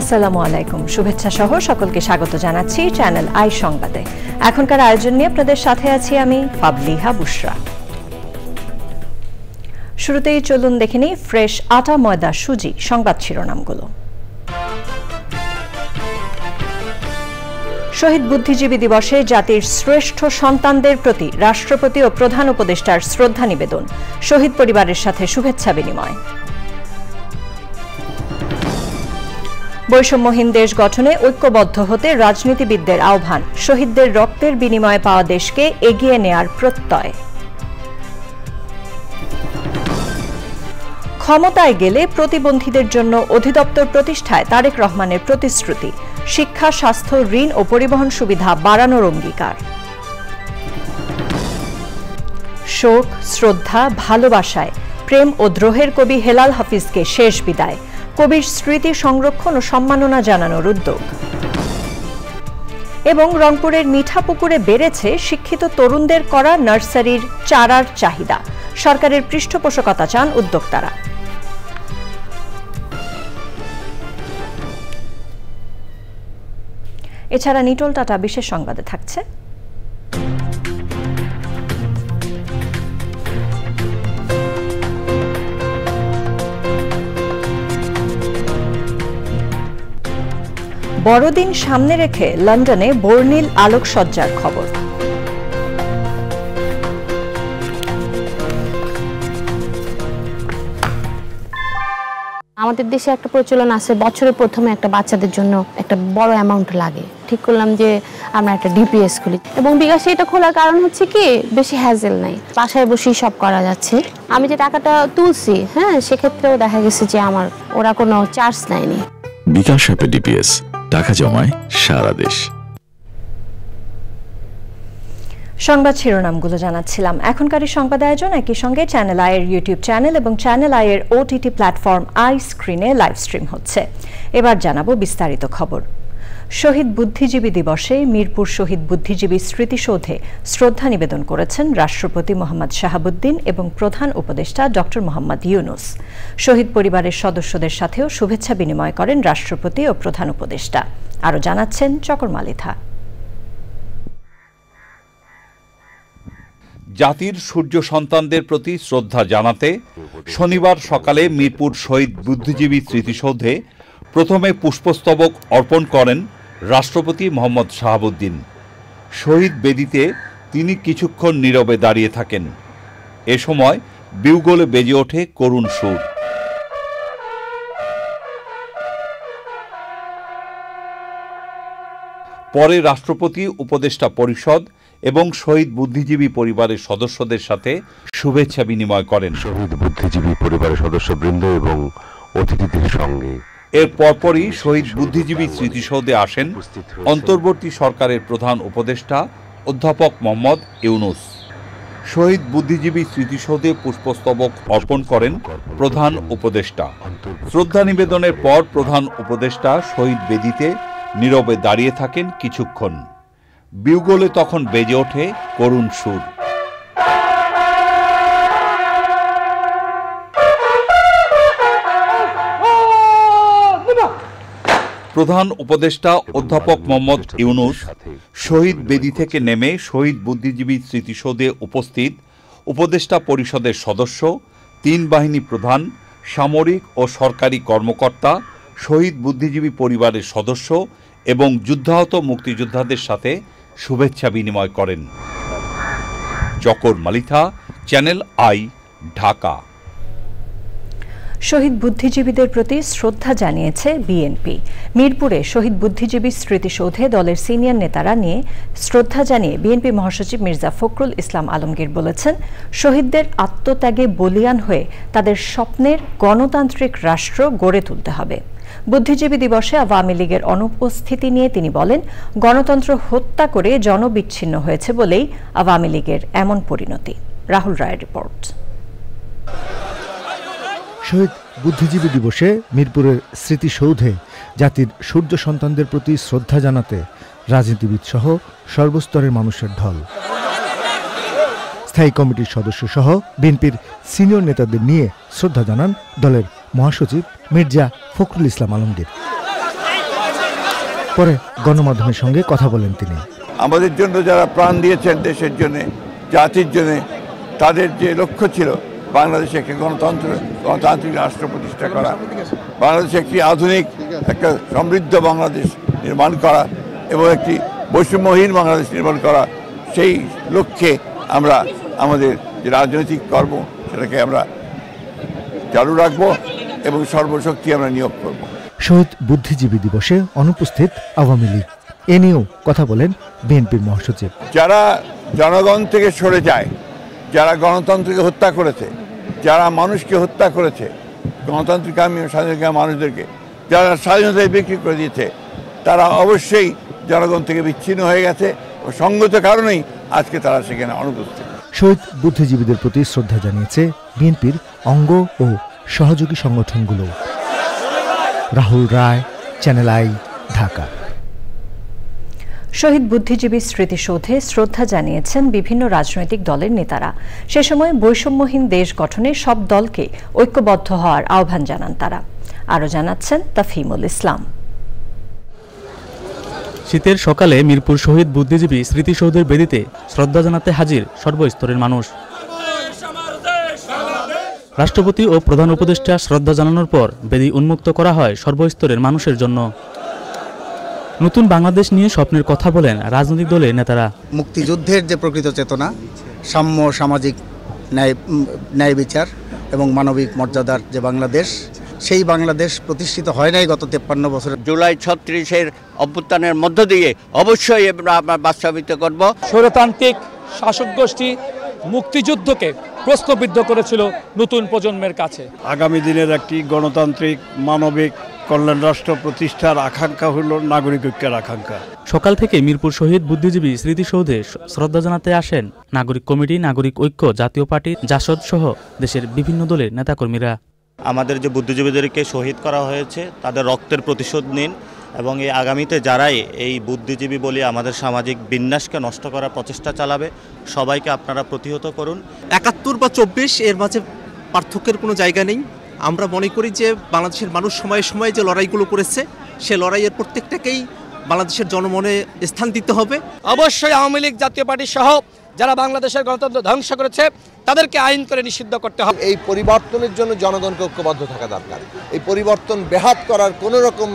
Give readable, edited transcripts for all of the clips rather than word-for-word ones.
আসসালামু আলাইকুম, শুভেচ্ছা সহ সকলকে স্বাগত জানাচ্ছি চ্যানেল আই সংবাদে। এখনকার আয়োজন নিয়ে আপনাদের সাথে আছি আমি পাবলিহা বুশরা। শুরুতেই চলুন দেখে নিই ফ্রেশ আটা, ময়দা, সুজি সংবাদ শিরোনামগুলো। শহীদ বুদ্ধিজীবী দিবসে জাতির শ্রেষ্ঠ সন্তানদের প্রতি রাষ্ট্রপতি ও প্রধান উপদেষ্টার শ্রদ্ধা নিবেদন, শহীদ পরিবারের সাথে শুভেচ্ছা বিনিময়। বৈষম্যহীন দেশ গঠনে ঐক্যবদ্ধ হতে রাজনীতিবিদদের আহ্বান, শহীদদের রক্তের বিনিময়ে পাওয়া দেশকে এগিয়ে নেয়ার প্রত্যয়। ক্ষমতায় গেলে প্রতিবন্ধীদের জন্য অধিদপ্তর প্রতিষ্ঠায় তারেক রহমানের প্রতিশ্রুতি, শিক্ষা, স্বাস্থ্য, ঋণ ও পরিবহন সুবিধা বাড়ানোর অঙ্গীকার। শোক, শ্রদ্ধা, ভালোবাসায় প্রেম ও দ্রোহের কবি হেলাল হাফিজকে শেষ বিদায়, কবির স্মৃতি সংরক্ষণ ও সম্মাননা জানানোর উদ্যোগ। এবং রংপুরের মিঠাপুকুরে বেড়েছে শিক্ষিত তরুণদের করা নার্সারির চারার চাহিদা, সরকারের পৃষ্ঠপোষকতা চান উদ্যোক্তারা। এছাড়া নিটোল টাটা বিশেষ সংবাদে থাকছে বড়দিন সামনে রেখে লন্ডনে বর্ণিল আলোকসজ্জার খবর। আমাদের দেশে একটা প্রচলন আছে, বছরের প্রথমে একটা বাচ্চাদের জন্য একটা বড় অ্যামাউন্ট লাগে। ঠিক করলাম যে আমরা একটা ডিপিএস খুলি, এবং বিকাশে এটা খোলার কারণ হচ্ছে কি, বেশি হ্যাজেল নাই, বাসায় বসেই সব করা যাচ্ছে। আমি যে টাকাটা তুলছি, সেক্ষেত্রেও দেখা গেছে যে আমার ওরা কোনো চার্জ নেয়নি। বিকাশ অ্যাপে ডিপিএস, টাকা জমায় সারা দেশ। সংবাদ শিরোনামগুলো জানাচ্ছিলাম। এখনকার সংবাদ আয়োজন একই সঙ্গে চ্যানেল আইয়ের ইউটিউব চ্যানেল এবং চ্যানেল আইয়ের ওটিটি প্ল্যাটফর্ম আই স্ক্রিনে লাইভ স্ট্রিম হচ্ছে। এবার জানাবো বিস্তারিত খবর। শহীদ বুদ্ধিজীবী দিবসে মিরপুর শহীদ বুদ্ধিজীবী স্মৃতিসৌধে শ্রদ্ধা নিবেদন করেছেন রাষ্ট্রপতি মোহাম্মদ শাহাবুদ্দিন এবং প্রধান উপদেষ্টা ডক্টর মোহাম্মদ ইউনুস। শহীদ পরিবারের সদস্যদের সাথেও শুভেচ্ছা বিনিময় করেন রাষ্ট্রপতি ও প্রধান উপদেষ্টা। আরও জানাচ্ছেন চকর মালিথা। জাতির সূর্য সন্তানদের প্রতি শ্রদ্ধা জানাতে শনিবার সকালে মিরপুর শহীদ বুদ্ধিজীবী স্মৃতিসৌধে প্রথমে পুষ্পস্তবক অর্পণ করেন রাষ্ট্রপতি মোহাম্মদ শাহাবুদ্দিন। শহীদ বেদিতে তিনি কিছুক্ষণ নীরবে দাঁড়িয়ে থাকেন। এ সময় বিউগলে বেজে ওঠে করুণ সুর। পরে রাষ্ট্রপতি, উপদেষ্টা পরিষদ এবং শহীদ বুদ্ধিজীবী পরিবারের সদস্যদের সাথে শুভেচ্ছা বিনিময় করেন। শহীদ বুদ্ধিজীবী পরিবারের সদস্যবৃন্দ এবং অতিথিদের সঙ্গে এর পরপরই শহীদ বুদ্ধিজীবী স্মৃতিসৌধে আসেন অন্তর্বর্তী সরকারের প্রধান উপদেষ্টা অধ্যাপক মোহাম্মদ ইউনুস। শহীদ বুদ্ধিজীবী স্মৃতিসৌধে পুষ্পস্তবক অর্পণ করেন প্রধান উপদেষ্টা। শ্রদ্ধা নিবেদনের পর প্রধান উপদেষ্টা শহীদ বেদিতে নীরবে দাঁড়িয়ে থাকেন কিছুক্ষণ। বিউগলে তখন বেজে ওঠে করুণ সুর। প্রধান উপদেষ্টা অধ্যাপক মোহাম্মদ ইউনুস শহীদ বেদি থেকে নেমে শহীদ বুদ্ধিজীবী স্মৃতিসৌধে উপস্থিত উপদেষ্টা পরিষদের সদস্য, 3 বাহিনী প্রধান, সামরিক ও সরকারি কর্মকর্তা, শহীদ বুদ্ধিজীবী পরিবারের সদস্য এবং যুদ্ধাহত মুক্তিযোদ্ধাদের সাথে শুভেচ্ছা বিনিময় করেন। চকর মালিথা, চ্যানেল আই, ঢাকা। শহীদ বুদ্ধিজীবীদের প্রতি শ্রদ্ধা জানিয়েছে বিএনপি। মিরপুরে শহীদ বুদ্ধিজীবী স্মৃতিসৌধে দলের সিনিয়র নেতারা নিয়ে শ্রদ্ধা জানিয়ে বিএনপি মহাসচিব মির্জা ফখরুল ইসলাম আলমগীর বলেছেন, শহীদদের আত্মত্যাগে বলিয়ান হয়ে তাদের স্বপ্নের গণতান্ত্রিক রাষ্ট্র গড়ে তুলতে হবে। বুদ্ধিজীবী দিবসে আওয়ামী লীগের অনুপস্থিতি নিয়ে তিনি বলেন, গণতন্ত্র হত্যা করে জনবিচ্ছিন্ন হয়েছে বলেই আওয়ামী লীগের এমন পরিণতি। রাহুল রায়ের রিপোর্ট। শহীদ বুদ্ধিজীবী দিবসে মিরপুরের স্মৃতিসৌধে জাতির সূর্য সন্তানদের প্রতি শ্রদ্ধা জানাতে রাজনীতিবিদ সহ সর্বস্তরের মানুষের ঢল। স্থায়ী কমিটির সদস্য সহ বিএনপির সিনিয়র নেতাদের নিয়ে শ্রদ্ধা জানান দলের মহাসচিব মির্জা ফখরুল ইসলাম আলমগীর। পরে গণমাধ্যমের সঙ্গে কথা বলেন তিনি। আমাদের জন্য যারা প্রাণ দিয়েছেন দেশের জন্য, জাতির জন্য, তাদের যে লক্ষ্য ছিল বাংলাদেশে একটি গণতান্ত্রিক রাষ্ট্র প্রতিষ্ঠা করা, বাংলাদেশে একটি আধুনিক একটা সমৃদ্ধ বাংলাদেশ নির্মাণ করা এবং একটি বৈষম্যহীন বাংলাদেশ নির্মাণ করা, সেই লক্ষ্যে আমরা আমাদের যে রাজনৈতিক কর্ম সেটাকে আমরা চালু রাখবো এবং সর্বশক্তি আমরা নিয়োগ করব। শহীদ বুদ্ধিজীবী দিবসে অনুপস্থিত আওয়ামী লীগ, এ নিয়েও কথা বলেন বিএনপির মহাসচিব। যারা জনগণ থেকে সরে যায়, যারা গণতন্ত্রকে হত্যা করেছে, যারা মানুষকে হত্যা করেছে, গণতান্ত্রিক স্বাধীনতা মানুষদেরকে যারা স্বাধীনতায় বিক্রি করে দিয়েছে, তারা অবশ্যই জনগণ থেকে বিচ্ছিন্ন হয়ে গেছে ও সঙ্গত কারণেই আজকে তারা সেখানে অনুপস্থিত। শহীদ বুদ্ধিজীবীদের প্রতি শ্রদ্ধা জানিয়েছে বিএনপির অঙ্গ ও সহযোগী সংগঠনগুলো। রাহুল রায়, চ্যানেল আই, ঢাকা। শহীদ বুদ্ধিজীবী স্মৃতিসৌধে শ্রদ্ধা জানিয়েছেন বিভিন্ন রাজনৈতিক দলের নেতারা। সে সময় বৈষম্যহীন দেশ গঠনে সব দলকে ঐক্যবদ্ধ হওয়ার আহ্বান জানান তারা। আরও জানাচ্ছেন তাফহিমুল ইসলাম। শীতের সকালে মিরপুর শহীদ বুদ্ধিজীবী স্মৃতিসৌধের বেদিতে শ্রদ্ধা জানাতে হাজির সর্বস্তরের মানুষ। রাষ্ট্রপতি ও প্রধান উপদেষ্টা শ্রদ্ধা জানানোর পর বেদি উন্মুক্ত করা হয় সর্বস্তরের মানুষের জন্য। নতুন বাংলাদেশ নিয়ে স্বপ্নের কথা বলেন রাজনৈতিক দলের নেতারা। মুক্তিযুদ্ধের যে প্রকৃত চেতনা, সাম্য, সামাজিক ন্যায় বিচার এবং মানবিক মর্যাদার যে বাংলাদেশ, সেই বাংলাদেশ প্রতিষ্ঠিত হয় নাই গত 53 বছর। জুলাই 36-এর অভ্যুত্থানের মধ্য দিয়ে অবশ্যই আমরা বাস্তবায়িত করব। স্বৈরতান্ত্রিক শাসক গোষ্ঠী মুক্তিযুদ্ধকে প্রশ্নবিদ্ধ করেছিল নতুন প্রজন্মের কাছে। আগামী দিনের একটি গণতান্ত্রিক মানবিক কল্যাণ রাষ্ট্র প্রতিষ্ঠার আকাঙ্ক্ষা হল নাগরিক ঐক্যের আকাঙ্ক্ষা। সকাল থেকে মিরপুর শহীদ বুদ্ধিজীবী স্মৃতিসৌধে শ্রদ্ধা জানাতে আসেন নাগরিক কমিটি, নাগরিক ঐক্য, জাতীয় পার্টি, জাসদ সহ দেশের বিভিন্ন দলের নেতাকর্মীরা। আমাদের যে বুদ্ধিজীবীদেরকে শহীদ করা হয়েছে তাদের রক্তের প্রতিশোধ নিন এবং এই আগামীতে যারাই এই বুদ্ধিজীবী বলে আমাদের সামাজিক বিন্যাসকে নষ্ট করার প্রচেষ্টা চালাবে, সবাইকে আপনারা প্রতিহত করুন। 71 বা 24 এর মাঝে পার্থক্যের কোনো জায়গা নেই। আমরা মনে করি যে বাংলাদেশের মানুষ সময়ে সময়ে যে লড়াইগুলো করেছে, সে লড়াইয়ের প্রত্যেকটাকেই বাংলাদেশের জনমনে স্থান দিতে হবে। অবশ্যই আওয়ামী লীগ, জাতীয় পার্টি সহ যারা বাংলাদেশের গণতন্ত্র ধ্বংস করেছে তাদেরকে আইন করে নিষিদ্ধ করতে হবে। এই পরিবর্তনের জন্য জনগণকে ঐক্যবদ্ধ থাকা দরকার। এই পরিবর্তন ব্যাহত করার কোনো রকম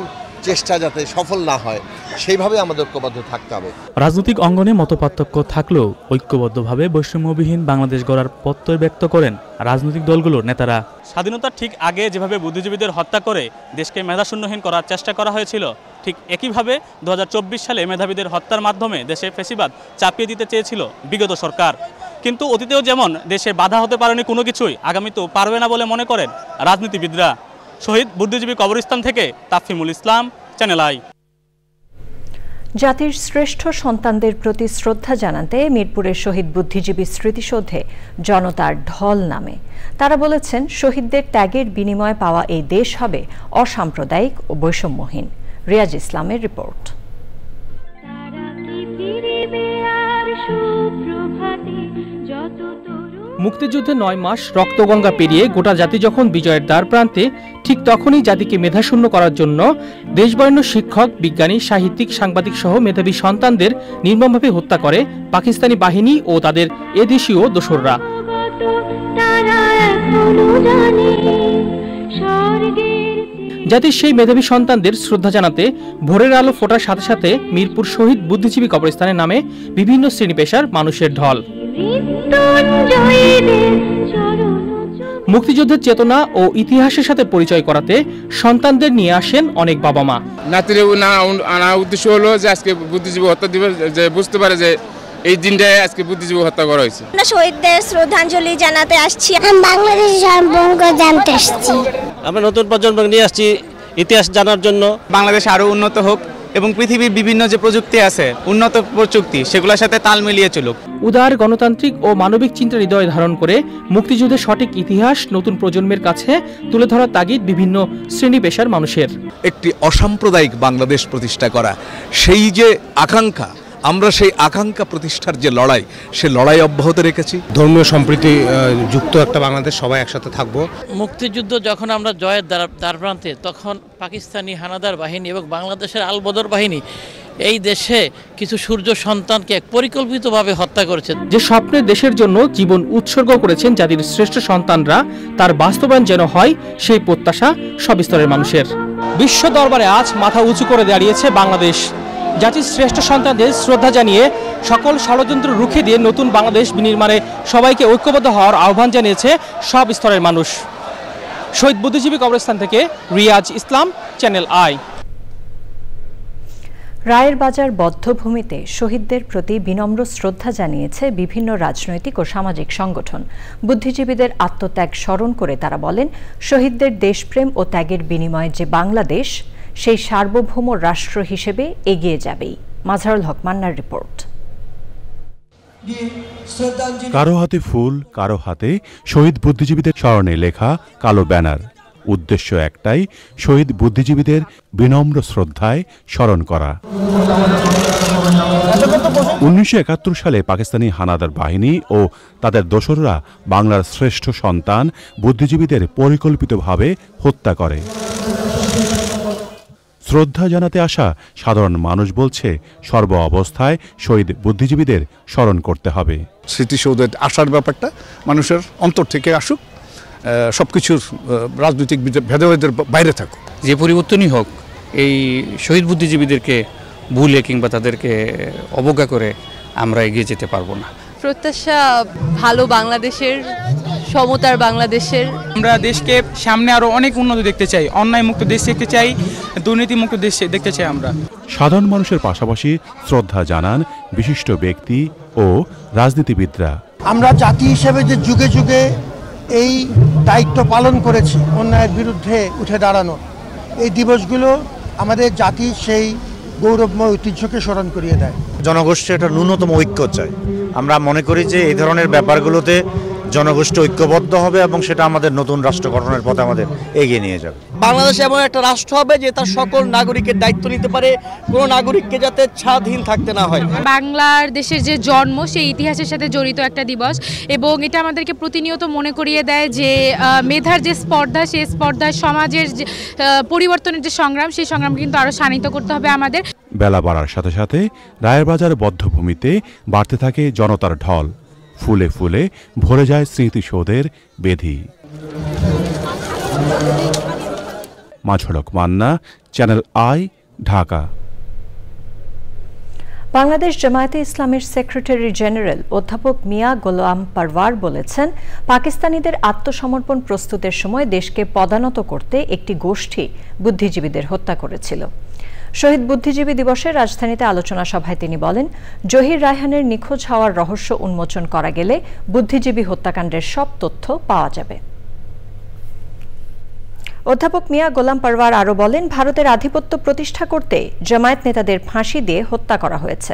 চেষ্টা যাতে সফল না হয় সেইভাবে আমাদের ঐক্যবদ্ধ থাকতে হবে। রাজনৈতিক অঙ্গনে মতপার্থক্য থাকলেও ঐক্যবদ্ধভাবে বৈষম্যবিহীন বাংলাদেশ গড়ার প্রত্যয় ব্যক্ত করেন রাজনৈতিক দলগুলোর নেতারা। স্বাধীনতার ঠিক আগে যেভাবে বুদ্ধিজীবীদের হত্যা করে দেশকে মেধাশূন্যহীন করার চেষ্টা করা হয়েছিল, ঠিক একইভাবে 2024 সালে মেধাবীদের হত্যার মাধ্যমে দেশে ফ্যাসিবাদ চাপিয়ে দিতে চেয়েছিল বিগত সরকার। কিন্তু অতীতেও যেমন দেশে বাধা হতে পারেনি কোনো কিছুই, আগামীতেও পারবে না বলে মনে করেন রাজনীতিবিদরা। শহীদ বুদ্ধিজীবী কবরস্থান থেকে তাফহিমুল ইসলাম, চ্যানেল আই। জাতির শ্রেষ্ঠ সন্তানদের প্রতি শ্রদ্ধা জানাতে মিরপুরের শহীদ বুদ্ধিজীবী স্মৃতিসৌধে জনতার ঢল নামে। তারা বলেছেন, শহীদদের ত্যাগের বিনিময়ে পাওয়া এই দেশ হবে অসাম্প্রদায়িক ও বৈষম্যহীন। রিয়াজ ইসলামের রিপোর্ট। মুক্তিযুদ্ধে 9 মাস রক্তগঙ্গা পেরিয়ে গোটা জাতি যখন বিজয়ের দ্বার প্রান্তে, ঠিক তখনই জাতিকে মেধাশূন্য করার জন্য দেশবরেণ্য শিক্ষক, বিজ্ঞানী, সাহিত্যিক, সাংবাদিক সহ মেধাবী সন্তানদের নির্মমভাবে হত্যা করে পাকিস্তানি বাহিনী ও তাদের এদেশীয় দোসররা। জাতির সেই মেধাবী সন্তানদের শ্রদ্ধা জানাতে ভোরের আলো ফোটার সাথে সাথে মিরপুর শহীদ বুদ্ধিজীবী কবরস্থানের নামে বিভিন্ন শ্রেণী পেশার মানুষের ঢল। মুক্তিযুদ্ধের চেতনা ও ইতিহাসের সাথে পরিচয় করাতে সন্তানদের নিয়ে আসেন অনেক বাবা মা। নাতির আনা উদ্দেশ্য হলো যে আজকে বুদ্ধিজীবী হত্যা দিবস, যে বুঝতে পারে যে এই দিনটায় আজকে বুদ্ধিজীবী হত্যা করা হয়েছে। আমরা শহীদদের শ্রদ্ধাঞ্জলি জানাতে আসছি। আমি বাংলাদেশ সম্পর্ক জানতে আসছি। আমরা নতুন প্রজন্ম নিয়ে আসছি ইতিহাস জানার জন্য। বাংলাদেশ আরো উন্নত হোক এবং পৃথিবীর বিভিন্ন যে প্রযুক্তি আছে, উন্নত প্রযুক্তি, সেগুলোর সাথে তাল মিলিয়ে চলুক। উদার, গণতান্ত্রিক ও মানবিক চিন্তার হৃদয় ধারণ করে মুক্তিযুদ্ধের সঠিক ইতিহাস নতুন প্রজন্মের কাছে তুলে ধরার তাগিদ বিভিন্ন শ্রেণী পেশার মানুষের। একটি অসাম্প্রদায়িক বাংলাদেশ প্রতিষ্ঠা করা, সেই যে আকাঙ্ক্ষা আমরা সেই আকাঙ্ক্ষা প্রতিষ্ঠার যে লড়াই, সে লড়াই অব্যাহত রেখেছি। ধর্মীয় সম্প্রীতি যুক্ত একটা বাংলাদেশ, সবাই একসাথে থাকবো। মুক্তিযুদ্ধ যখন আমরা জয়ের দ্বারপ্রান্তে, তখন পাকিস্তানি হানাদার বাহিনী এবং বাংলাদেশের আলবদর বাহিনী এই দেশে কিছু সূর্য সন্তানকে পরিকল্পিতভাবে হত্যা করেছে। যে স্বপ্নে দেশের জন্য জীবন উৎসর্গ করেছেন জাতির শ্রেষ্ঠ সন্তানরা, তার বাস্তবায়ন যেন হয়, সেই প্রত্যাশা সব স্তরের মানুষের। বিশ্ব দরবারে আজ মাথা উঁচু করে দাঁড়িয়েছে বাংলাদেশ। জাতির শ্রেষ্ঠ সন্তানদের শ্রদ্ধা জানিয়ে সকল ষড়যন্ত্র রুখে দিয়ে নতুন বাংলাদেশ বিনির্মাণে সবাইকে ঐক্যবদ্ধ হওয়ার আহ্বান জানিয়েছে সব স্তরের মানুষ। শহীদ বুদ্ধিজীবী কবরস্থান থেকে রিয়াজ ইসলাম, চ্যানেল আই। রায়ের বাজার বধ্যভূমিতে শহীদদের প্রতি বিনম্র শ্রদ্ধা জানিয়েছে বিভিন্ন রাজনৈতিক ও সামাজিক সংগঠন। বুদ্ধিজীবীদের আত্মত্যাগ স্মরণ করে তারা বলেন, শহীদদের দেশপ্রেম ও ত্যাগের বিনিময়ে যে বাংলাদেশ, সেই সার্বভৌম রাষ্ট্র হিসেবে এগিয়ে যাবেই। মাজহারুল হক মান্নার রিপোর্ট। কারো হাতে ফুল, কারো হাতে শহীদ বুদ্ধিজীবীদের স্মরণে লেখা কালো ব্যানার। উদ্দেশ্য একটাই, শহীদ বুদ্ধিজীবীদের বিনম্র শ্রদ্ধায় স্মরণ করা। 1971 সালে পাকিস্তানি হানাদার বাহিনী ও তাদের দোসররা বাংলার শ্রেষ্ঠ সন্তান বুদ্ধিজীবীদের পরিকল্পিতভাবে হত্যা করে। শ্রদ্ধা জানাতে আসা সাধারণ মানুষ বলছে, সর্ব অবস্থায় শহীদ বুদ্ধিজীবীদের স্মরণ করতে হবে। স্মৃতিসৌধে আসার ব্যাপারটা মানুষের অন্তর থেকে আসুক, সবকিছুর রাজনৈতিক ভেদাভেদের বাইরে থাকুক। যে পরিবর্তনই হোক, এই শহীদ বুদ্ধিজীবীদেরকে ভুলে কিংবা তাদেরকে অবজ্ঞা করে আমরা এগিয়ে যেতে পারবো না। প্রত্যাশা ভালো বাংলাদেশের, সমতার বাংলাদেশের। আমরা দেশকে সামনে আরো অনেক উন্নতি দেখতে চাই, অন্যায় মুক্ত দেশ দেখতে চাই, দুর্নীতি মুক্ত দেশ দেখতে চাই। আমরা সাধারণ মানুষের পাশাপাশি শ্রদ্ধা জানান বিশিষ্ট ব্যক্তি ও রাজনীতিবিদরা। আমরা জাতি হিসেবে যে যুগে যুগে এই দায়িত্ব পালন করেছি, অন্যায়ের বিরুদ্ধে উঠে দাঁড়ানো, এই দিবসগুলো আমাদের জাতির সেই গৌরবময় ঐতিহ্যকে স্মরণ করিয়ে দেয়। জনগোষ্ঠীর একটা ন্যূনতম ঐক্য চাই। আমরা মনে করি যে এই ধরনের ব্যাপারগুলোতে জনগোষ্ঠী ঐক্যবদ্ধ হবে এবং সেটা আমাদের নতুন রাষ্ট্র গঠনের পথে আমাদের এগিয়ে নিয়ে যাবে। বাংলাদেশ এমন একটা রাষ্ট্র হবে যে তার সকল নাগরিকের দায়িত্ব নিতে পারে, কোনো নাগরিককে যাতে স্বাধীন থাকতে না হয়। বাংলার দেশের যে জন্ম, সেই ইতিহাসের সাথে জড়িত একটা দিবস, এবং এটা আমাদেরকে প্রতিনিয়ত মনে করিয়ে দেয় যে মেধার যে স্পর্ধা, সেই স্পর্ধায় সমাজের যে পরিবর্তনের যে সংগ্রাম, সেই সংগ্রাম কিন্তু আরও শানিত করতে হবে আমাদের। বেলা বাড়ার সাথে সাথে রায়ের বাজার বধ্যভূমিতে বাড়তে থাকে জনতার ঢল। ফুলে ফুলে ভরে যায় স্মৃতিসৌধের বেধি। মাজহারুল হক মান্না, চ্যানেল আই, ঢাকা। বাংলাদেশ জামায়াতে ইসলামের সেক্রেটারি জেনারেল অধ্যাপক মিয়া গোলাম পারওয়ার বলেছেন, পাকিস্তানিদের আত্মসমর্পণ প্রস্তুতের সময় দেশকে পদানত করতে একটি গোষ্ঠী বুদ্ধিজীবীদের হত্যা করেছিল। শহীদ বুদ্ধিজীবী দিবসে রাজধানীতে আলোচনা সভায় তিনি বলেন, জহির রায়হানের নিখোঁজ হওয়ার রহস্য উন্মোচন করা গেলে বুদ্ধিজীবী হত্যাকাণ্ডের সব তথ্য পাওয়া যাবে। অধ্যাপক মিয়া গোলাম পারওয়ার আরও বলেন, ভারতের আধিপত্য প্রতিষ্ঠা করতে জামায়াত নেতাদের ফাঁসি দিয়ে হত্যা করা হয়েছে।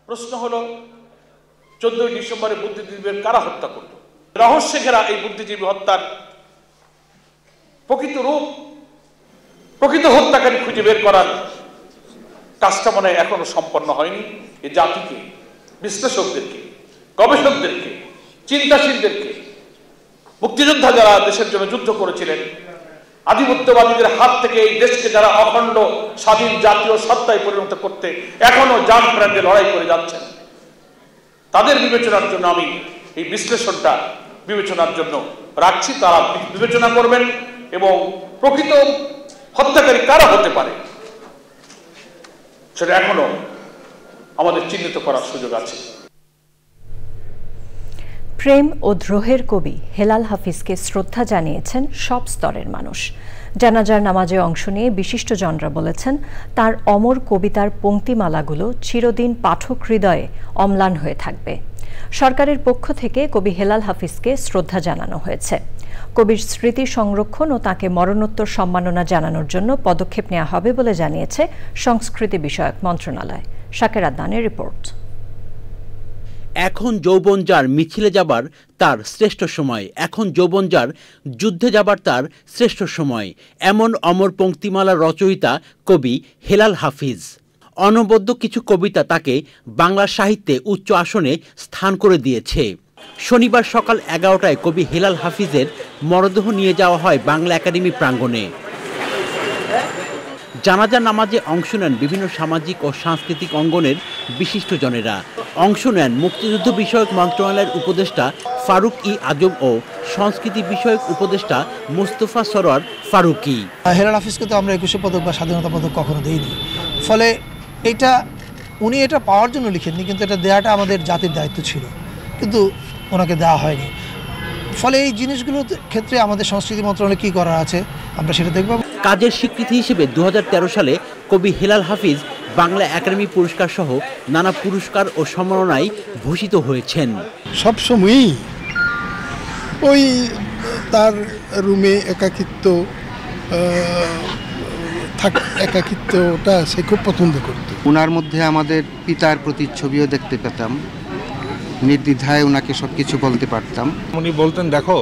প্রশ্ন হলো, 14 ডিসেম্বরে বুদ্ধিজীবীদের কারা হত্যা করল? রহস্যে ঘেরা এই বুদ্ধিজীবী হত্যার প্রকৃত রূপ, প্রকৃত হত্যাকারী খুঁজে বের করার কাজটা মনে হয় এখনো সম্পন্ন হয়নি। এই জাতিকে, বিশ্লেষকদেরকে, গবেষকদেরকে, চিন্তাশীলদেরকে, মুক্তিযোদ্ধা যারা দেশের জন্য যুদ্ধ করেছিলেন, আধিপত্যবাদীদের হাত থেকে এই দেশকে যারা অখণ্ড স্বাধীন জাতীয় সত্তায় পরিণত করতে এখনো জান প্রাণ দিয়ে লড়াই করে যাচ্ছেন, তাদের বিবেচনার জন্য আমি এই বিশ্লেষণটা বিবেচনার জন্য রাখছি। তারা বিবেচনা করবেন এবং প্রকৃত হত্যাকারী কারা হতে পারে সেটা এখনো আমাদের চিহ্নিত করার সুযোগ আছে। প্রেম ও দ্রোহের কবি হেলাল হাফিজকে শ্রদ্ধা জানিয়েছেন সব স্তরের মানুষ। জানাজার নামাজে অংশ নিয়ে বিশিষ্টজনরা বলেছেন, তার অমর কবিতার পংক্তিমালাগুলো চিরদিন পাঠক হৃদয়ে অম্লান হয়ে থাকবে। সরকারের পক্ষ থেকে কবি হেলাল হাফিজকে শ্রদ্ধা জানানো হয়েছে। কবির স্মৃতি সংরক্ষণ ও তাকে মরণোত্তর সম্মাননা জানানোর জন্য পদক্ষেপ নেওয়া হবে বলে জানিয়েছে সংস্কৃতি বিষয়ক মন্ত্রণালয়। শাকের আদনানের রিপোর্ট। এখন যৌবন যার মিছিলে যাবার তার শ্রেষ্ঠ সময়, এখন যৌবন যার যুদ্ধে যাবার তার শ্রেষ্ঠ সময়, এমন অমর পংক্তিমালা রচয়িতা কবি হেলাল হাফিজ। অনবদ্য কিছু কবিতা তাকে বাংলা সাহিত্যে উচ্চ আসনে স্থান করে দিয়েছে। শনিবার সকাল 11টায় কবি হেলাল হাফিজের মরদেহ নিয়ে যাওয়া হয় বাংলা একাডেমি প্রাঙ্গণে। জানাজা নামাজে অংশ নেন বিভিন্ন সামাজিক ও সাংস্কৃতিক অঙ্গনের বিশিষ্টজনেরা। অংশ নেন মুক্তিযুদ্ধ বিষয়ক মন্ত্রণালয়ের উপদেষ্টা ফারুক ই আজম ও সংস্কৃতি বিষয়ক উপদেষ্টা মোস্তফা সরোয়ার ফারুকি। হেলাল হাফিজকে তো আমরা 21 পদক বা স্বাধীনতা পদক কখনো দেইনি, ফলে উনি এটা পাওয়ার জন্য লিখেননি, কিন্তু এটা দেওয়াটা আমাদের জাতির দায়িত্ব ছিল, কিন্তু ওনাকে দেওয়া হয়নি। ফলে এই জিনিসগুলোর ক্ষেত্রে আমাদের সংস্কৃতি মন্ত্রণালয়ে কী করা আছে আমরা সেটা দেখব। কাজের স্বীকৃতি হিসেবে 2013 সালে কবি হেলাল হাফিজ বাংলা একাডেমি পুরস্কার সহ নানা পুরস্কার ও সম্মাননায় ভূষিত হয়েছেন। সবসময়ই ওই তার রুমে একাকিত্বটা সে খুব পছন্দ করত। ওনার মধ্যে আমাদের পিতার প্রতিচ্ছবিও দেখতে পেতাম, নির্দ্বিধায় ওনাকে সব কিছু বলতে পারতাম। উনি বলতেন, দেখো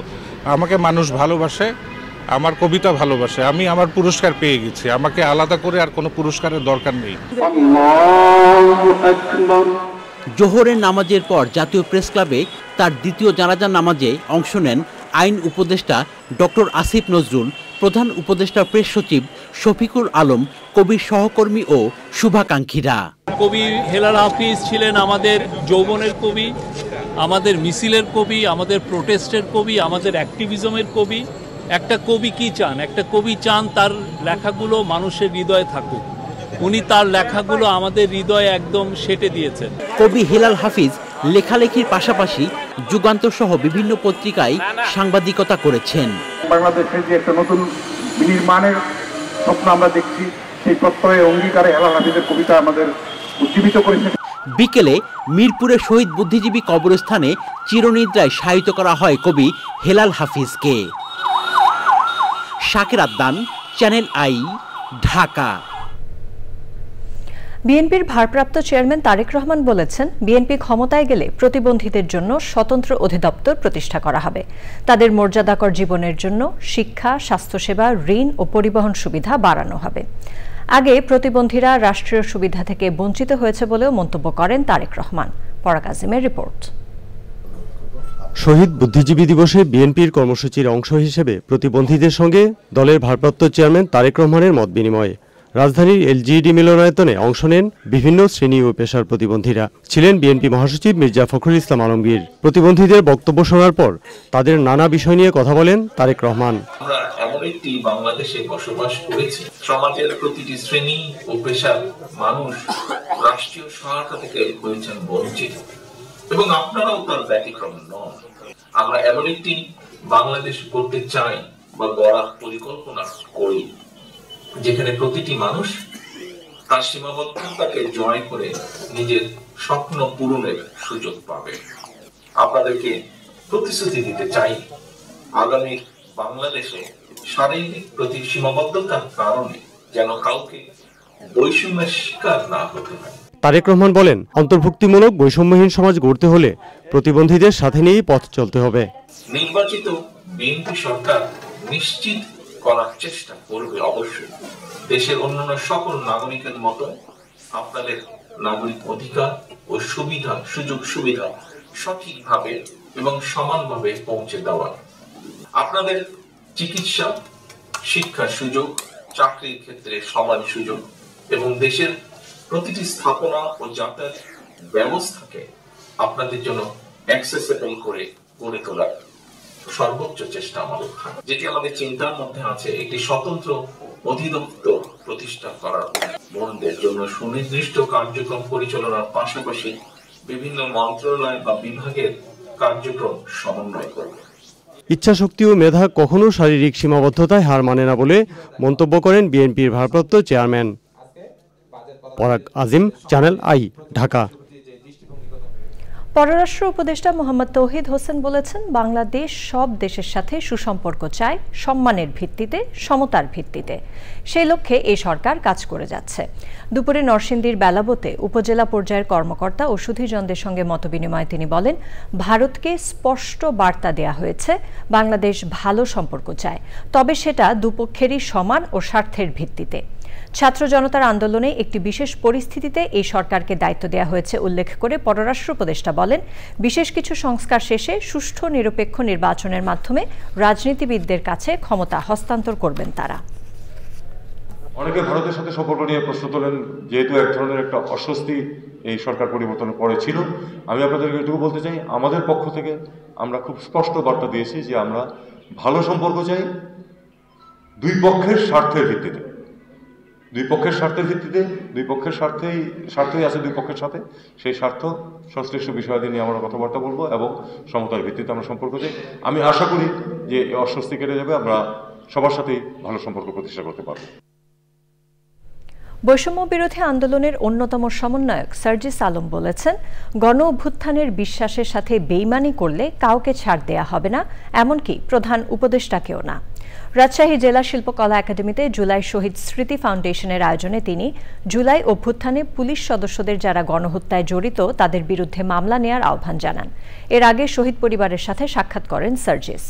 আমাকে মানুষ ভালোবাসে, আমার কবিতা ভালোবাসে, আমি আমার পুরস্কার পেয়ে গেছি, আমাকে আলাদা করে আর কোনো পুরস্কারের দরকার নেই। জোহরের নামাজের পর জাতীয় প্রেস ক্লাবে তার দ্বিতীয় জানাজা নামাজে অংশ নেন আইন উপদেষ্টা ডক্টর আসিফ নজরুল, প্রধান উপদেষ্টা প্রেস সচিব শফিকুল আলম, কবির সহকর্মী ও শুভাকাঙ্ক্ষীরা। কবি হেলাল হাফিজ ছিলেন আমাদের যৌবনের কবি, আমাদের মিছিলের কবি, আমাদের প্রোটেস্টের কবি, আমাদের অ্যাক্টিভিজমের কবি। একটা কবি কি চান? একটা কবি চান তার লেখাগুলো মানুষের হৃদয়ে থাকুক। উনি তার লেখাগুলো আমাদের হৃদয়ে একদম সেঁটে দিয়েছেন। কবি হেলাল হাফিজ লেখালেখির পাশাপাশি যুগান্তর সহ বিভিন্ন পত্রিকায় সাংবাদিকতা করেছেন। বাংলাদেশের যে একটা নতুন বিনির্মাণের স্বপ্ন আমরা দেখছি, সেই প্রত্যয়ে অঙ্গীকারে হেলাল হাফিজের কবিতা আমাদের উজ্জীবিত করেছে। বিকেলে মিরপুরের শহীদ বুদ্ধিজীবী কবরস্থানে চিরনিদ্রায় শায়িত করা হয় কবি হেলাল হাফিজকে। Shakir Addan, channel I, Dhaka. বিএনপির ভারপ্রাপ্ত চেয়ারম্যান তারেক রহমান বলেছেন, বিএনপি ক্ষমতায় গেলে প্রতিবন্ধীদের জন্য স্বতন্ত্র অধিদপ্তর প্রতিষ্ঠা করা হবে। তাদের মর্যাদাকর জীবনের জন্য শিক্ষা, স্বাস্থ্যসেবা, ঋণ ও পরিবহন সুবিধা বাড়ানো হবে। আগে প্রতিবন্ধীরা রাষ্ট্রীয় সুবিধা থেকে বঞ্চিত হয়েছে বলেও মন্তব্য করেন তারেক রহমান। পরাগ আজিমের রিপোর্ট। শহীদ বুদ্ধিজীবী দিবসে বিএনপির কর্মসূচির অংশ হিসেবে প্রতিবন্ধীদের সঙ্গে দলের ভারপ্রাপ্ত চেয়ারম্যান তারেক রহমানের মত বিনিময়। রাজধানীর এলজিইডি মিলনায়তনে অংশ নেন বিভিন্ন শ্রেণী ও পেশার প্রতিবন্ধীরা। ছিলেন বিএনপি মহাসচিব মির্জা ফখরুল ইসলাম আলমগীর। প্রতিবন্ধীদের বক্তব্য শোনার পর তাদের নানা বিষয় নিয়ে কথা বলেন তারেক রহমান। আমরা এমন একটি বাংলাদেশে বসবাস করেছি, সমাজের প্রতিটি শ্রেণী ও পেশার মানুষ রাষ্ট্রীয় সহায়তা থেকে হয়েছেন বঞ্চিত, এবং আপনারাও তার ব্যতিক্রম নন। আমরা এমন একটি বাংলাদেশ করতে চাই বা গড়ার পরিকল্পনা করি, যেখানে প্রতিটি মানুষ তার সীমাবদ্ধতাকে জয় করে নিজের স্বপ্ন পূরণের সুযোগ পাবে। আপনাদেরকে প্রতিশ্রুতি দিতে চাই, আগামী বাংলাদেশে শারীরিক প্রতি সীমাবদ্ধতার কারণে যেন কাউকে বৈষম্যের শিকার না হতে হয়। তারেক রহমান বলেন, অন্তর্ভুক্তিমূলক বৈষম্যহীন সমাজ গড়তে হলে প্রতিবন্ধীদের সাথে নিয়েই পথ চলতে হবে। নির্বাচিত বিএনপি সরকার নিশ্চিত করার চেষ্টা করবে অবশ্যই দেশের অন্যান্য সকল নাগরিকের মতো আপনাদের নাগরিক অধিকার ও সুযোগ সুবিধা সঠিকভাবে এবং সমানভাবে পৌঁছে দেওয়া। আপনাদের চিকিৎসা, শিক্ষার সুযোগ, চাকরির ক্ষেত্রে সমান সুযোগ এবং দেশের প্রতিটি স্থাপনা ও যাতায়াত ব্যবস্থাকে আপনাদের জন্য অ্যাক্সেসেবল করে গড়ে তোলার সর্বোচ্চ চেষ্টা আমাদের, যেটি আমাদের চিন্তার মধ্যে আছে, একটি স্বতন্ত্র অধিদপ্তর প্রতিষ্ঠা করার বোনদের জন্য সুনির্দিষ্ট কার্যক্রম পরিচালনার পাশাপাশি বিভিন্ন মন্ত্রণালয় বা বিভাগের কার্যক্রম সমন্বয় করবে। ইচ্ছাশক্তি ও মেধা কখনো শারীরিক সীমাবদ্ধতায় হার মানে না বলে মন্তব্য করেন বিএনপির ভারপ্রাপ্ত চেয়ারম্যান। পরাগ আজিম, চ্যানেল আই, ঢাকা। পররাষ্ট্র উপদেষ্টা মোহাম্মদ তৌহিদ হোসেন বলেছেন, বাংলাদেশ সব দেশের সাথে সুসম্পর্ক চায়, সম্মানের ভিত্তিতে, সমতার ভিত্তিতে। সেই লক্ষ্যে এই সরকার কাজ করে যাচ্ছে। দুপুরে নরসিংদীর বেলাবোতে উপজেলা পর্যায়ের কর্মকর্তা ও সুধীজনদের সঙ্গে মতবিনিময়ে তিনি বলেন, ভারতকে স্পষ্ট বার্তা দেয়া হয়েছে, বাংলাদেশ ভালো সম্পর্ক চায়, তবে সেটা দুপক্ষেরই সমান ও স্বার্থের ভিত্তিতে। ছাত্র জনতার আন্দোলনে একটি বিশেষ পরিস্থিতিতে এই সরকারকে দায়িত্ব দেওয়া হয়েছে উল্লেখ করে পররাষ্ট্র উপদেষ্টা বলেন, বিশেষ কিছু সংস্কার শেষে সুষ্ঠু নিরপেক্ষ নির্বাচনের মাধ্যমে রাজনীতিবিদদের কাছে ক্ষমতা হস্তান্তর করবেন তারা। অনেকে ভারতের সাথে সম্পর্ক নিয়ে প্রশ্ন তোলেন, যেহেতু এক ধরনের একটা অস্বস্তি এই সরকার পরিবর্তনের পরে ছিল। আমি আপনাদেরকে এটুকু বলতে চাই, আমাদের পক্ষ থেকে আমরা খুব স্পষ্ট বার্তা দিয়েছি যে আমরা ভালো সম্পর্ক চাই দুই পক্ষের স্বার্থের ভিত্তিতে। দুই পক্ষের স্বার্থের ভিত্তিতে, দুই পক্ষের স্বার্থই আছে দুই পক্ষের সাথে। সেই স্বার্থ সংশ্লিষ্ট বিষয়াদি নিয়ে আমরা কথাবার্তা বলবো এবং সমতার ভিত্তিতে আমরা সম্পর্ক চাই। আমি আশা করি যে এই অস্বস্তি কেটে যাবে, আমরা সবার সাথেই ভালো সম্পর্ক প্রতিষ্ঠা করতে পারবো। বৈষম্য বিরোধী আন্দোলনের অন্যতম সমন্বয়ক সার্জিস আলম বলেছেন, গণ অভ্যুত্থানের বিশ্বাসের সাথে বেইমানি করলে কাউকে ছাড় দেয়া হবে না, এমনকি প্রধান উপদেষ্টাকেও না। রাজশাহী জেলা শিল্পকলা একাডেমিতে জুলাই শহীদ স্মৃতি ফাউন্ডেশনের আয়োজনে তিনি জুলাই অভ্যুত্থানে পুলিশ সদস্যদের যারা গণহত্যায় জড়িত তাদের বিরুদ্ধে মামলা নেয়ার আহ্বান জানান। এর আগে শহীদ পরিবারের সাথে সাক্ষাৎ করেন সার্জিস।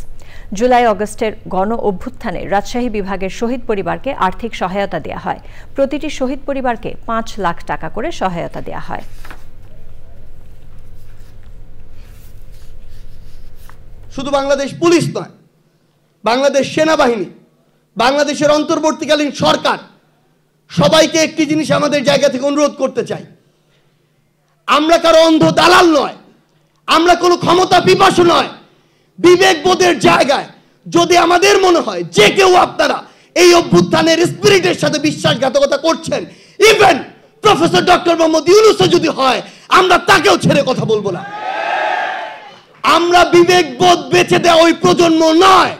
জুলাই অগস্টের গণ অভ্যুত্থানে রাজশাহী বিভাগের শহীদ পরিবারকে আর্থিক সহায়তা দেয়া হয়। প্রতিটি শহীদ পরিবারকে 5 লাখ টাকা করে সহায়তা দেয়া হয়। শুধু বাংলাদেশ পুলিশ নয়, বাংলাদেশ সেনাবাহিনী, বাংলাদেশের অন্তর্বর্তীকালীন সরকার, সবাইকে একটি জিনিস আমাদের জায়গা থেকে অনুরোধ করতে চাই, আমরা কারো অন্ধ দালাল নয়, আমরা কোনো ক্ষমতা পিপাসু নয়। বিবেকবোধের জায়গায় যদি আমাদের মনে হয় যে কেউ আপনারা এই অভ্যুত্থানের স্পিরিটের সাথে বিশ্বাসঘাতকতা করছেন, ইভেন প্রফেসর ডক্টর মোহাম্মদ ইউনূসও যদি হয়, আমরা তাকেও ছেড়ে কথা বলবো না। আমরা বিবেকবোধ বেঁচে দেওয়া ওই প্রজন্ম নয়।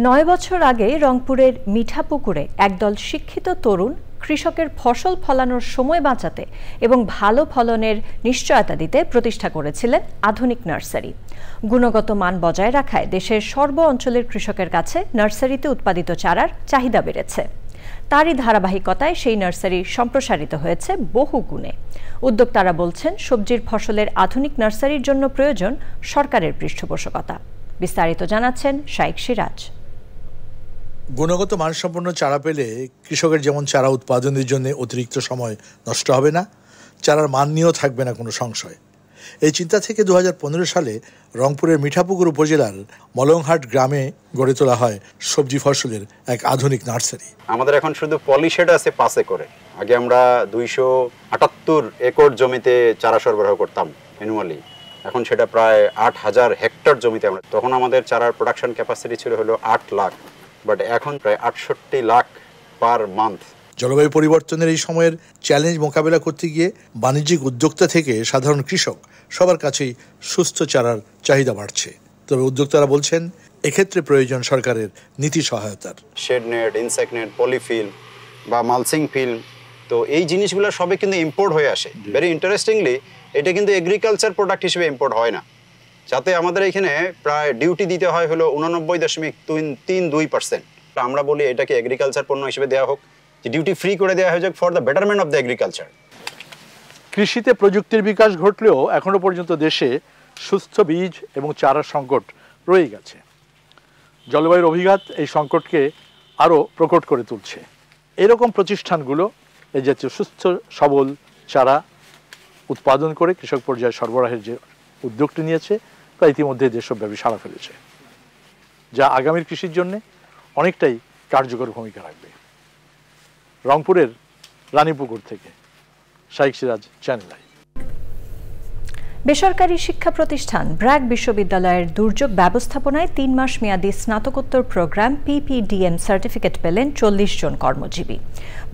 9 বছর আগে রংপুরের মিঠাপুকুরে একদল শিক্ষিত তরুণ কৃষকের ফসল ফলানোর সময় বাঁচাতে এবং ভালো ফলনের নিশ্চয়তা দিতে প্রতিষ্ঠা করেছিলেন আধুনিক নার্সারি। গুণগত মান বজায় রাখায় দেশের সর্ব অঞ্চলের কৃষকের কাছে নার্সারিতে উৎপাদিত চারার চাহিদা বেড়েছে। তারই ধারাবাহিকতায় সেই নার্সারি সম্প্রসারিত হয়েছে বহু গুণে। উদ্যোক্তারা বলছেন, সবজির ফসলের আধুনিক নার্সারির জন্য প্রয়োজন সরকারের পৃষ্ঠপোষকতা। বিস্তারিত জানাচ্ছেন শাইখ সিরাজ। গুণগত মানসম্পন্ন চারা পেলে কৃষকের যেমন চারা উৎপাদনের জন্য অতিরিক্ত সময় নষ্ট হবে না, চারার মান নিয়েও থাকবে না কোনো সংশয়। এই চিন্তা থেকে 2015 সালে রংপুরের মিঠাপুকুর উপজেলার মলংহাট গ্রামে গড়ে তোলা হয় সবজি ফসলের এক আধুনিক নার্সারি। আমাদের এখন শুধু পলিশেড আছে 5 একরে। আগে আমরা 278 একর জমিতে চারা সরবরাহ করতাম ম্যানুয়ালি, এখন সেটা প্রায় 8000 হেক্টর জমিতে। তখন আমাদের চারার প্রোডাকশন ক্যাপাসিটি ছিল হলো 8 লাখ, বাট এখন প্রায় 68 লাখ পার মান্থ। জলবায়ু পরিবর্তনের এই সময়ের চ্যালেঞ্জ মোকাবেলা করতে গিয়ে বাণিজ্যিক উদ্যোক্তা থেকে সাধারণ কৃষক সবার কাছেই সুস্থ চারার চাহিদা বাড়ছে। তবে উদ্যোক্তারা বলছেন, এক্ষেত্রে প্রয়োজন সরকারের নীতি সহায়তার। Shade net, insect net, polyfilm বা মালসিং ফিল্ম, তো এই জিনিসগুলো সবে কিন্তু ইম্পোর্ট হয়ে আসে। ভেরি ইন্টারেস্টিংলি এটা কিন্তু এগ্রিকালচার প্রোডাক্ট হিসেবে ইম্পোর্ট হয় না, যাতে আমাদের এখানে প্রায় ডিউটি দিতে হয় হলো 89.32%। আমরা বলি এটাকে এগ্রিকালচার পণ্য হিসেবে দেওয়া হোক, যে ডিউটি ফ্রি করে দেওয়া হয়ে যাক for the betterment of the agriculture. কৃষিতে প্রযুক্তির বিকাশ ঘটলেও এখনো পর্যন্ত দেশে সুস্থ বীজ এবং চারার সংকট রয়ে গেছে। জলবায়ুর অভিঘাত এই সংকটকে আরও প্রকট করে তুলছে। এরকম প্রতিষ্ঠানগুলো এই জাতীয় সুস্থ সবল চারা উৎপাদন করে কৃষক পর্যায়ে সরবরাহের যে উদ্যোগটি নিয়েছে, তা ইতিমধ্যে দেশব্যাপী সাড়া ফেলেছে, যা আগামীর কৃষির জন্য অনেকটাই কার্যকর ভূমিকা রাখবে। রংপুরের রানীপুকুর থেকে শাইখ সিরাজ, চ্যানেল আই। বেসরকারি শিক্ষা প্রতিষ্ঠান ব্র্যাক বিশ্ববিদ্যালয়ের দুর্যোগ ব্যবস্থাপনায় ৩ মাস মেয়াদী স্নাতকোত্তর প্রোগ্রাম PPDM সার্টিফিকেট পেলেন ৪০ জন কর্মজীবী।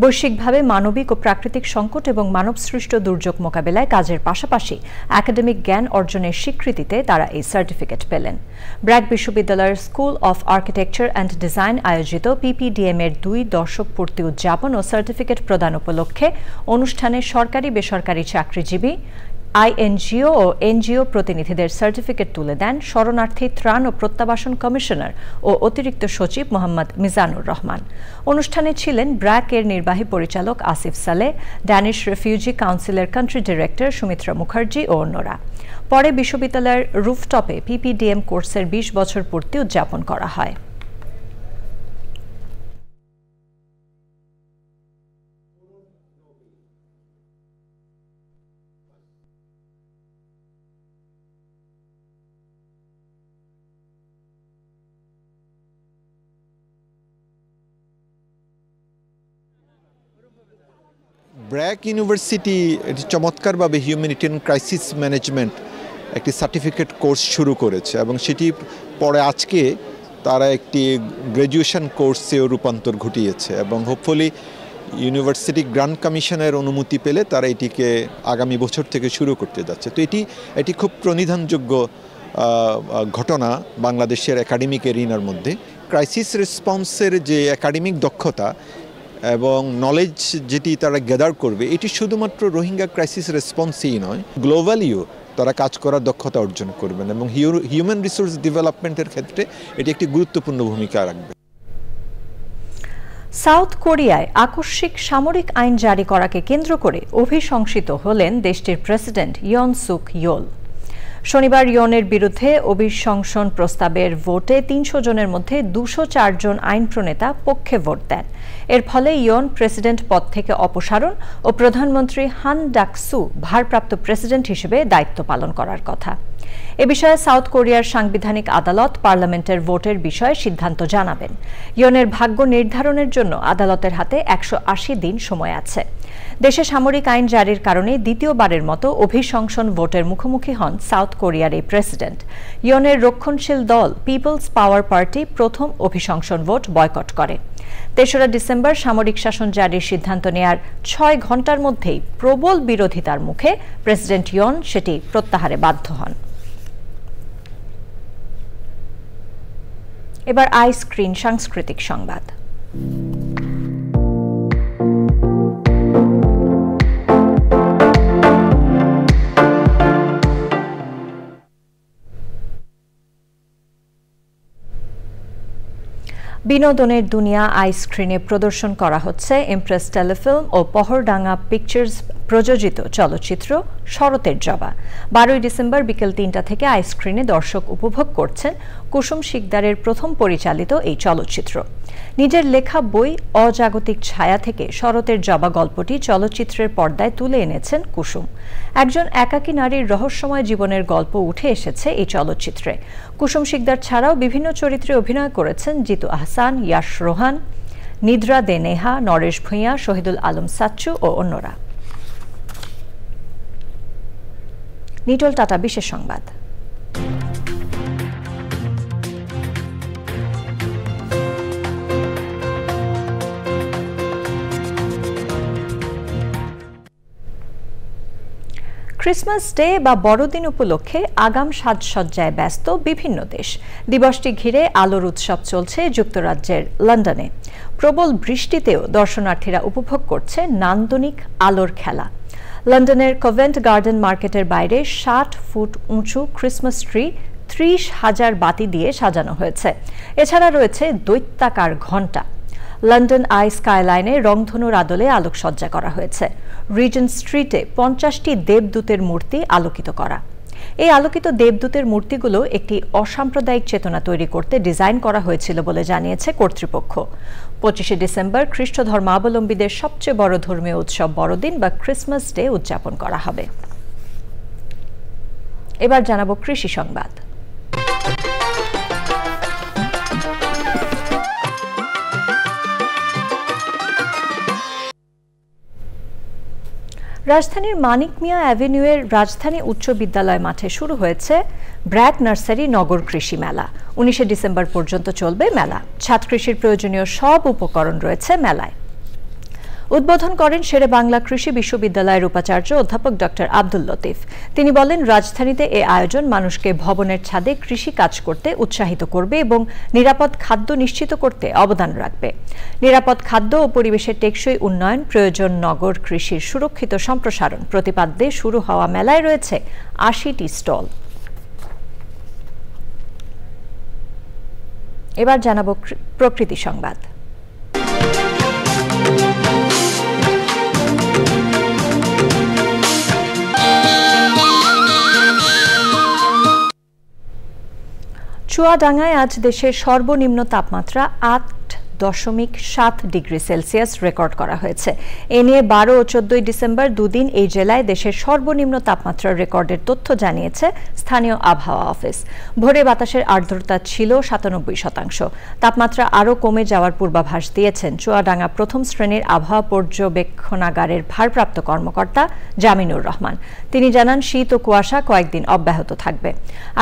বৈশ্বিকভাবে মানবিক ও প্রাকৃতিক সংকট এবং মানবসৃষ্ট দুর্যোগ মোকাবেলায় কাজের পাশাপাশি একাডেমিক জ্ঞান অর্জনের স্বীকৃতিতে তারা এই সার্টিফিকেট পেলেন। ব্র্যাক বিশ্ববিদ্যালয়ের school of architecture and design আয়োজিত PPDM এর 2 দশক পূর্তি উদযাপন ও সার্টিফিকেট প্রদান উপলক্ষে অনুষ্ঠানে সরকারি বেসরকারি চাকরিজীবী, INGO ও NGO প্রতিনিধিদের সার্টিফিকেট তুলে দেন শরণার্থী ত্রাণ ও প্রত্যাবাসন কমিশনার ও অতিরিক্ত সচিব মোহাম্মদ মিজানুর রহমান। অনুষ্ঠানে ছিলেন ব্র্যাক এর নির্বাহী পরিচালক আসিফ সালেহ, ড্যানিশ রেফিউজি কাউন্সিলের কান্ট্রি ডিরেক্টর সুমিত্রা মুখার্জি ও অন্যরা। পরে বিশ্ববিদ্যালয়ের রুফটপে PPDM কোর্সের 20 বছর পূর্তি উদযাপন করা হয়। ব্র্যাক ইউনিভার্সিটি এটি চমৎকারভাবে হিউম্যানিটেরিয়ান ক্রাইসিস ম্যানেজমেন্ট একটি সার্টিফিকেট কোর্স শুরু করেছে এবং সেটি পরে আজকে তারা একটি গ্র্যাজুয়েশন কোর্সেও রূপান্তর ঘটিয়েছে এবং হোপফুলি ইউনিভার্সিটি গ্র্যান্ট কমিশনের অনুমতি পেলে তারা এটিকে আগামী বছর থেকে শুরু করতে যাচ্ছে। তো এটি খুব প্রণিধানযোগ্য ঘটনা বাংলাদেশের একাডেমিক এরিনার মধ্যে। ক্রাইসিস রেসপন্সের যে একাডেমিক দক্ষতা এবং নলেজ যেটি তারা গ্যাদার করবে, এটি শুধুমাত্র রোহিঙ্গা ক্রাইসিস রেসপন্সেই নয়, গ্লোবালিও তারা কাজ করার দক্ষতা অর্জন করবেন এবং হিউম্যান রিসোর্স ডেভেলপমেন্টের ক্ষেত্রে এটি একটি গুরুত্বপূর্ণ ভূমিকা রাখবে। সাউথ কোরিয়ায় আকস্মিক সামরিক আইন জারি করাকে কেন্দ্র করে অভিশংসিত হলেন দেশটির প্রেসিডেন্ট ইয়ন সুক ইয়োল। শনিবার ইয়নের বিরুদ্ধে অভিশংসন প্রস্তাবের ভোটে ৩০০ জনের মধ্যে ২০৪ জন আইন প্রণেতা পক্ষে ভোট দেন। এর ফলে ইয়ন প্রেসিডেন্ট পদ থেকে অপসারণ ও প্রধানমন্ত্রী হান ডাক-সু ভারপ্রাপ্ত প্রেসিডেন্ট হিসেবে দায়িত্ব পালন করার কথা। এ বিষয়ে সাউথ কোরিয়ার সাংবিধানিক আদালত পার্লামেন্টের ভোটের বিষয়ে সিদ্ধান্ত জানাবেন। ইয়নের ভাগ্য নির্ধারণের জন্য আদালতের হাতে ১৮০ দিন সময় আছে। দেশে সামরিক আইন জারির কারণে দ্বিতীয়বারের মতো অভিশংসন ভোটের মুখোমুখি হন সাউথ কোরিয়ার এই প্রেসিডেন্ট। ইয়নের রক্ষণশীল দল পিপলস পাওয়ার পার্টি প্রথম অভিশংসন ভোট বয়কট করে। ৩রা ডিসেম্বর সামরিক শাসন জারির সিদ্ধান্ত নেয়ার ৬ ঘণ্টার মধ্যেই প্রবল বিরোধিতার মুখে প্রেসিডেন্ট ইয়ন সেটি প্রত্যাহারে বাধ্য হন। এবার আই স্ক্রিন সাংস্কৃতিক সংবাদ। বিনোদনের দুনিয়া আই স্ক্রিনে প্রদর্শন করা হচ্ছে ইমপ্রেস টেলিফিল্ম ও পহরডাঙ্গা পিকচার্স প্রযোজিত চলচ্চিত্র শরতের জবা। ১২ ডিসেম্বর বিকেল ৩টা থেকে আই স্ক্রিনে দর্শক উপভোগ করছেন কুসুম শিকদারের প্রথম পরিচালিত এই চলচ্চিত্র। নিজের লেখা বই অজাগতিক ছায়া থেকে শরতের জবা গল্পটি চলচ্চিত্রের পর্দায় তুলে এনেছেন কুসুম। একজন একাকী নারীর রহস্যময় জীবনের গল্প উঠে এসেছে এই চলচ্চিত্রে। কুসুম শিকদার ছাড়াও বিভিন্ন চরিত্রে অভিনয় করেছেন জিতু আহসান, ইয়াশ রোহান, নিদ্রা দে নেহা, নরেশ ভূঁইয়া, শহীদুল আলম সাচ্চু ও অন্যরা। নিটল টাটা বিশেষ সংবাদ। ক্রিসমাস ডে বা বড়দিন উপলক্ষে আগাম সাজসজ্জায় ব্যস্ত বিভিন্ন দেশ। দিবসটি ঘিরে আলোর উৎসব চলছে যুক্তরাজ্যের লন্ডনে। প্রবল বৃষ্টিতেও দর্শনার্থীরা উপভোগ করছে নান্দনিক আলোর খেলা। লন্ডনের কভেন্ট গার্ডেন মার্কেটের বাইরে ৬০ ফুট উঁচু ক্রিসমাস ট্রি ৩০,০০০ বাতি দিয়ে সাজানো হয়েছে। এছাড়া রয়েছে দৈত্যাকার ঘণ্টা। লন্ডন আই স্কাইলাইনে রংধনুর আদলে আলোকসজ্জা করা হয়েছে। রিজেন্ট স্ট্রিটে ৫০টি দেবদূতের মূর্তি আলোকিত করা। এই আলোকিত দেবদূতের মূর্তিগুলো একটি অসাম্প্রদায়িক চেতনা তৈরি করতে ডিজাইন করা হয়েছিল বলে জানিয়েছে কর্তৃপক্ষ। ২৫শে ডিসেম্বর খ্রিস্ট ধর্মাবলম্বীদের সবচেয়ে বড় ধর্মীয় উৎসব বড়দিন বা ক্রিসমাস ডে উদযাপন করা হবে। এবার জানাবো কৃষি সংবাদ। রাজধানীর মানিক মিয়া অ্যাভিনিউয়ের রাজধানী উচ্চ বিদ্যালয় মাঠে শুরু হয়েছে ব্র্যাক নার্সারি নগর কৃষি মেলা। 19 ডিসেম্বর পর্যন্ত চলবে মেলা। ছাদ কৃষির প্রয়োজনীয় সব উপকরণ রয়েছে মেলায়। উদ্বোধন করেন শেরে বাংলা কৃষি বিশ্ববিদ্যালয়ের উপাচার্য অধ্যাপক ডক্টর আব্দুল লতিফ। তিনি বলেন, রাজধানীতে এই আয়োজন মানুষকে ভবনের ছাদে কৃষি কাজ করতে উৎসাহিত করবে এবং নিরাপদ খাদ্য নিশ্চিত করতে অবদান রাখবে। নিরাপদ খাদ্য ও পরিবেশের টেকসই উন্নয়ন প্রয়োজন নগর কৃষির সুরক্ষিত সম্প্রসারণ প্রতিপাদ্যে শুরু হওয়া মেলায় রয়েছে 80টি স্টল। এবার জানাবো প্রকৃতি সংবাদ। চুয়াডাঙ্গায় আজ দেশের সর্বনিম্ন তাপমাত্রা 8.7 ডিগ্রি সেলসিয়াস রেকর্ড করা হয়েছে। এ নিয়ে 12 ও 14 ডিসেম্বর দুদিন এই জেলায় দেশের সর্বনিম্ন তাপমাত্রার রেকর্ডের তথ্য জানিয়েছে স্থানীয় আবহাওয়া অফিস। ভোরে বাতাসের আর্দ্রতা ছিল 97%। তাপমাত্রা আরও কমে যাওয়ার পূর্বাভাস দিয়েছেন চুয়াডাঙ্গা প্রথম শ্রেণীর আবহাওয়া পর্যবেক্ষণাগারের ভারপ্রাপ্ত কর্মকর্তা জামিনুর রহমান। তিনি জানান, শীত ও কুয়াশা কয়েকদিন অব্যাহত থাকবে।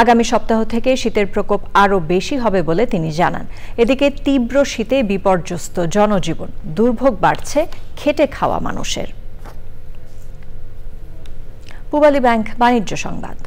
আগামী সপ্তাহ থেকে শীতের প্রকোপ আরও বেশি হবে বলে তিনি জানান। এদিকে তীব্র শীতে বিপর্যস্ত জনজীবন, দুর্ভোগ বাড়ছে খেটে খাওয়া মানুষের। পূবালী ব্যাংক বাণিজ্য সংবাদ।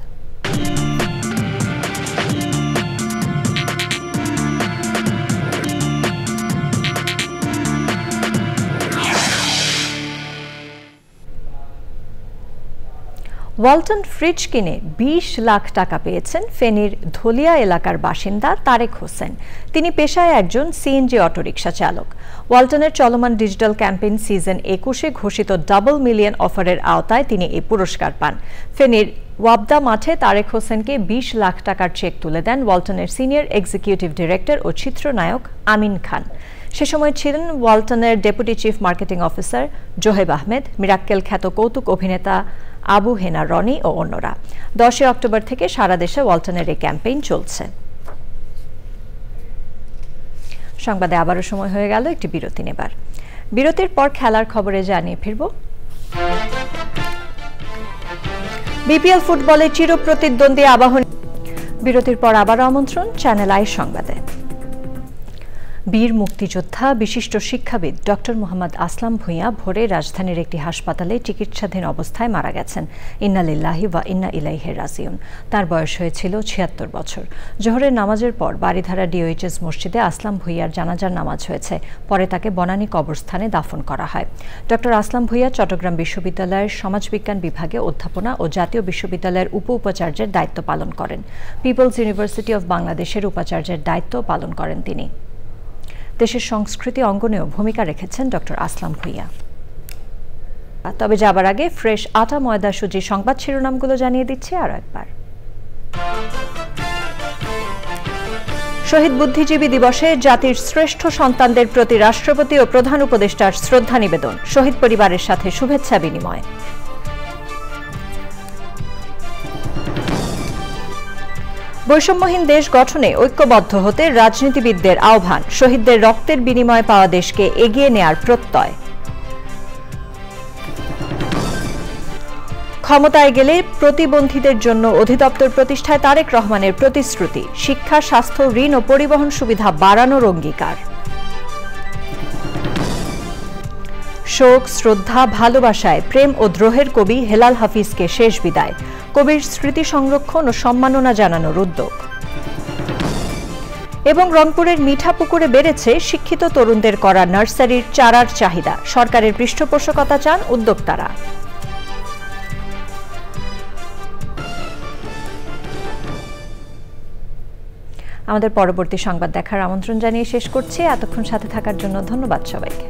ওয়ালটন ফ্রিজ কিনে 20 লাখ টাকা পেয়েছেন ফেনীর ধলিয়া এলাকার বাসিন্দা তারেক হোসেন। তিনি পেশায় একজন সিএনজি অটোরিকশা চালক। ওয়ালটনের চলমান ডিজিটাল ক্যাম্পেইন সিজন 21-এ ঘোষিত ডাবল মিলিয়ন অফারের আওতায় তিনি এই পুরস্কার পান। ফেনীর ওয়াবদা মাঠে তারেক হোসেনকে 20 লাখ টাকার চেক তুলে দেন ওয়ালটনের সিনিয়র এক্সিকিউটিভ ডিরেক্টর ও চিত্রনায়ক আমিন খান। সে সময় ছিলেন ওয়ালটনের deputy chief marketing officer Zoheb Ahmed, Mirakkel খ্যাত কৌতুক অভিনেতা আবু হেনা রনি ও অন্যরা। 10 অক্টোবর থেকে সারা দেশে ওয়ালটনের এই ক্যাম্পেইন চলছে। সংবাদে আবারও সময় হয়ে গেল একটি বিরতি নেবার। বিরতির পর খেলার খবরে জানিয়ে ফিরব। বিপিএল ফুটবলে চিরপ্রতিদ্বন্দ্বী আবাহনী। বিরতির পর আবারও আমন্ত্রণ চ্যানেল আই সংবাদে। বীর মুক্তিযোদ্ধা বিশিষ্ট শিক্ষাবিদ ডক্টর মোহাম্মদ আসলাম ভূঁইয়া ভোরে রাজধানীর একটি হাসপাতালে চিকিৎসাধীন অবস্থায় মারা গেছেন। ইন্না লিল্লাহি ওয়া ইন্না ইলাইহি রাজিউন। তার বয়স হয়েছিল 76 বছর। জোহরের নামাজের পর বারিধারা ডিওএইচএস মসজিদে আসলাম ভূঁইয়ার জানাজার নামাজ হয়েছে। পরে তাকে বনানী কবরস্থানে দাফন করা হয়। ডক্টর আসলাম ভূঁইয়া চট্টগ্রাম বিশ্ববিদ্যালয়ের সমাজবিজ্ঞান বিভাগে অধ্যাপনা ও জাতীয় বিশ্ববিদ্যালয়ের উপাচার্যের দায়িত্ব পালন করেন। পিপলস ইউনিভার্সিটি অব বাংলাদেশের উপাচার্যের দায়িত্ব পালন করেন তিনি। দেশের সংস্কৃতি অঙ্গনেও ভূমিকা রেখেছেন ডক্টর আসলাম ভূঁইয়া। তবে যাবার আগে ফ্রেশ আটা ময়দা সুজি সংবাদ শিরোনামগুলো জানিয়ে দিচ্ছে আরো একবার। শহীদ বুদ্ধিজীবী দিবসে জাতির শ্রেষ্ঠ সন্তানদের প্রতি রাষ্ট্রপতি ও প্রধান উপদেষ্টার শ্রদ্ধা নিবেদন। শহীদ পরিবারের সাথে শুভেচ্ছা বিনিময়। বৈষম্যহীন দেশ গঠনে ঐক্যবদ্ধ হতে রাজনীতিবিদদের আহ্বান। শহীদদের রক্তের বিনিময়ে পাওয়া দেশকে এগিয়ে নেয়ার প্রত্যয়। ক্ষমতায় গেলে প্রতিবন্ধীদের জন্য অধিদপ্তর প্রতিষ্ঠায় তারেক রহমানের প্রতিশ্রুতি। শিক্ষা, স্বাস্থ্য, ঋণ ও পরিবহন সুবিধা বাড়ানোর অঙ্গীকার। শোক, শ্রদ্ধা, ভালোবাসায় প্রেম ও দ্রোহের কবি হেলাল হাফিজকে শেষ বিদায়। কবির স্মৃতি সংরক্ষণ ও সম্মাননা জানানোর উদ্যোগ। এবং রংপুরের মিঠাপুকুরে বেড়েছে শিক্ষিত তরুণদের করা নার্সারির চারার চাহিদা। সরকারের পৃষ্ঠপোষকতা চান উদ্যোক্তারা। আমাদের পরবর্তী সংবাদ দেখার আমন্ত্রণ জানিয়ে শেষ করছি। এতক্ষণ সাথে থাকার জন্য ধন্যবাদ সবাইকে।